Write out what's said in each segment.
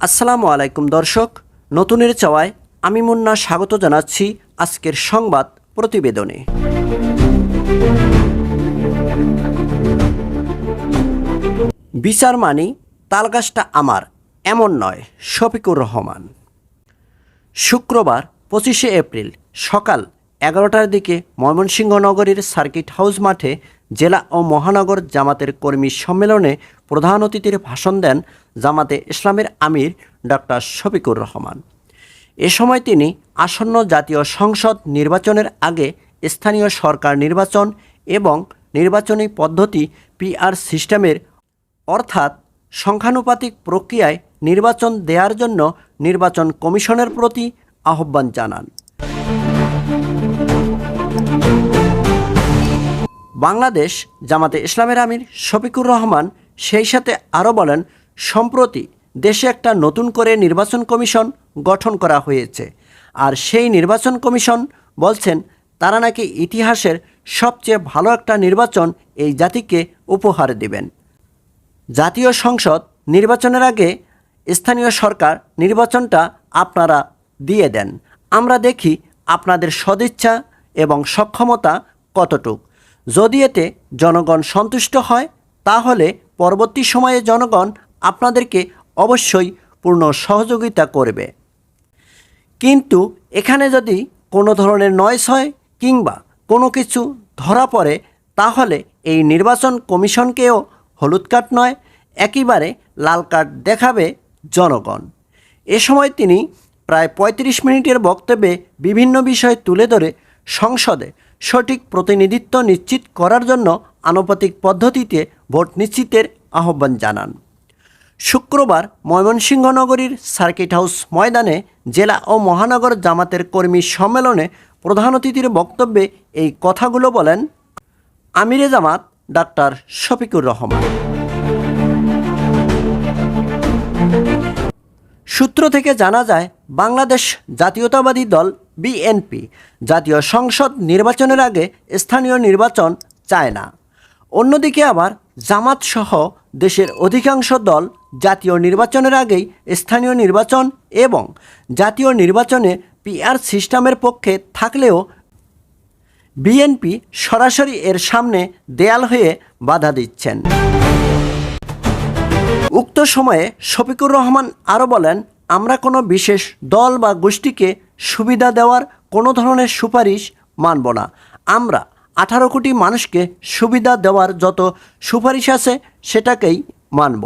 আসসালামু আলাইকুম দর্শক, নতুনের চাওয়ায় আমি মুন্না স্বাগত জানাচ্ছি আজকের সংবাদ প্রতিবেদনে। বিচার মানি, তালগাছটা আমার, এমন নয়। শফিকুর রহমান। শুক্রবার 25শে এপ্রিল সকাল 11টার দিকে ময়মনসিংহ নগরীর সার্কিট হাউস মাঠে জেলা ও মহানগর জামাতের কর্মী সম্মেলনে প্রধান অতিথির ভাষণ দেন জামাতে ইসলামের আমির ডক্টর শফিকুর রহমান। এ সময় তিনি আসন্ন জাতীয় সংসদ নির্বাচনের আগে স্থানীয় সরকার নির্বাচন এবং নির্বাচনী পদ্ধতি পিআর সিস্টেমের অর্থাৎ সংখ্যানুপাতিক প্রক্রিয়ায় নির্বাচন দেওয়ার জন্য নির্বাচন কমিশনের প্রতি আহ্বান জানান। বাংলাদেশ জামাতে ইসলামের আমির শফিকুর রহমান সেই সাথে আরও বলেন, সম্প্রতি দেশে একটা নতুন করে নির্বাচন কমিশন গঠন করা হয়েছে, আর সেই নির্বাচন কমিশন বলছেন তারা নাকি ইতিহাসের সবচেয়ে ভালো একটা নির্বাচন এই জাতিকে উপহার দেবেন। জাতীয় সংসদ নির্বাচনের আগে স্থানীয় সরকার নির্বাচনটা আপনারা দিয়ে দেন, আমরা দেখি আপনাদের সদিচ্ছা এবং সক্ষমতা কতটুক। যদি এতে জনগণ সন্তুষ্ট হয় তাহলে পরবর্তী সময়ে জনগণ আপনাদেরকে অবশ্যই পূর্ণ সহযোগিতা করবে। কিন্তু এখানে যদি কোনো ধরনের নয়েজ হয় কিংবা কোনো কিছু ধরা পড়ে তাহলে এই নির্বাচন কমিশনকেও হলুদ কার্ড নয়, একেবারে লাল কার্ড দেখাবে জনগণ। এ সময় তিনি প্রায় ৩৫ মিনিটের বক্তব্যে বিভিন্ন বিষয় তুলে ধরে সংসদে সঠিক প্রতিনিধিত্ব নিশ্চিত করার জন্য আনুপাতিক পদ্ধতিতে ভোট নিশ্চিতের আহ্বান জানান। শুক্রবার ময়মনসিংহ নগরীর সার্কিট হাউস ময়দানে জেলা ও মহানগর জামাতের কর্মী সম্মেলনে প্রধান অতিথির বক্তব্যে এই কথাগুলো বলেন আমিরে জামাত ডাক্তার শফিকুর রহমান। সূত্র থেকে জানা যায়, বাংলাদেশ জাতীয়তাবাদী দল বিএনপি জাতীয় সংসদ নির্বাচনের আগে স্থানীয় নির্বাচন চায় না। অন্যদিকে আবার জামাত সহ দেশের অধিকাংশ দল জাতীয় নির্বাচনের আগেই স্থানীয় নির্বাচন এবং জাতীয় নির্বাচনে পিআর সিস্টেমের পক্ষে থাকলেও বিএনপি সরাসরি এর সামনে দেয়াল হয়ে বাধা দিচ্ছেন। উক্ত সময়ে শফিকুর রহমান আরও বলেন, আমরা কোনো বিশেষ দল বা গোষ্ঠীকে সুবিধা দেওয়ার কোনো ধরনের সুপারিশ মানব না। আমরা 18 কোটি মানুষকে সুবিধা দেওয়ার যত সুপারিশ আছে সেটাকেই মানব।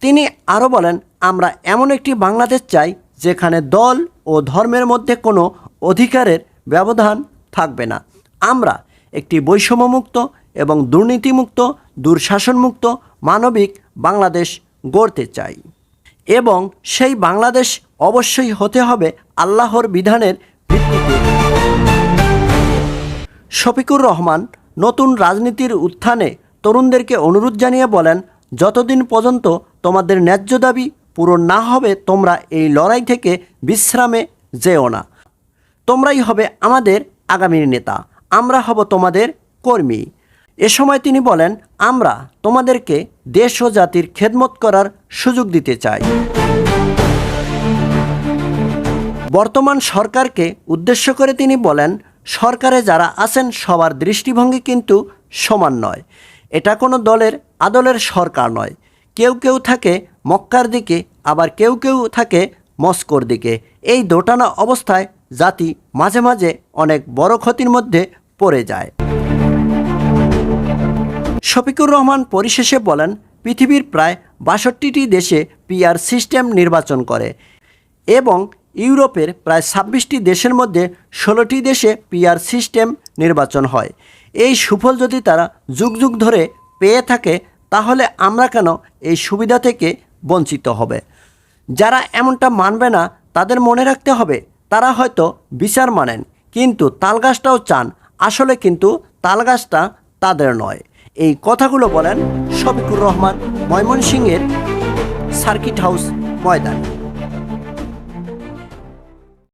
তিনি আরও বলেন, আমরা এমন একটি বাংলাদেশ চাই যেখানে দল ও ধর্মের মধ্যে কোনো অধিকারের ব্যবধান থাকবে না। আমরা একটি বৈষম্যমুক্ত এবং দুর্নীতিমুক্ত, দুঃশাসনমুক্ত, মানবিক বাংলাদেশ গড়তে চাই এবং সেই বাংলাদেশ অবশ্যই হতে হবে আল্লাহর বিধানের ভিত্তিতে। শফিকুর রহমান নতুন রাজনীতির উত্থানে তরুণদেরকে অনুরোধ জানিয়ে বলেন, যতদিন পর্যন্ত তোমাদের ন্যায্য দাবি পূরণ না হবে তোমরা এই লড়াই থেকে বিশ্রামে যেও না। তোমরাই হবে আমাদের আগামীর নেতা, আমরা হব তোমাদের কর্মী। এ সময় তিনি বলেন, আমরা তোমাদেরকে দেশ ও জাতির খেদমত করার সুযোগ দিতে চাই। বর্তমান সরকারকে উদ্দেশ্য করে তিনি বলেন, সরকারে যারা আছেন সবার দৃষ্টিভঙ্গি কিন্তু সমান নয়। এটা কোনো দলের আদলের সরকার নয়। কেউ কেউ থাকে মক্কার দিকে, আবার কেউ কেউ থাকে মস্কোর দিকে। এই দোটানা অবস্থায় জাতি মাঝে মাঝে অনেক বড় ক্ষতির মধ্যে পড়ে যায়। শফিকুর রহমান পরিশেষে বলেন, পৃথিবীর প্রায় ৬২টি দেশে পিআর সিস্টেম নির্বাচন করে এবং ইউরোপের প্রায় ২৬টি দেশের মধ্যে ১৬টি দেশে পিআর সিস্টেম নির্বাচন হয়। এই সুফল যদি তারা যুগ যুগ ধরে পেয়ে থাকে তাহলে আমরা কেন এই সুবিধা থেকে বঞ্চিত হবে? যারা এমনটা মানবে না তাদের মনে রাখতে হবে তারা হয়তো বিচার মানেন কিন্তু তালগাছটাও চান, আসলে কিন্তু তালগাছটা তাদের নয়। এই কথাগুলো বলেন শফিকুর রহমান ময়মনসিংহের সার্কিট হাউস ময়দানে।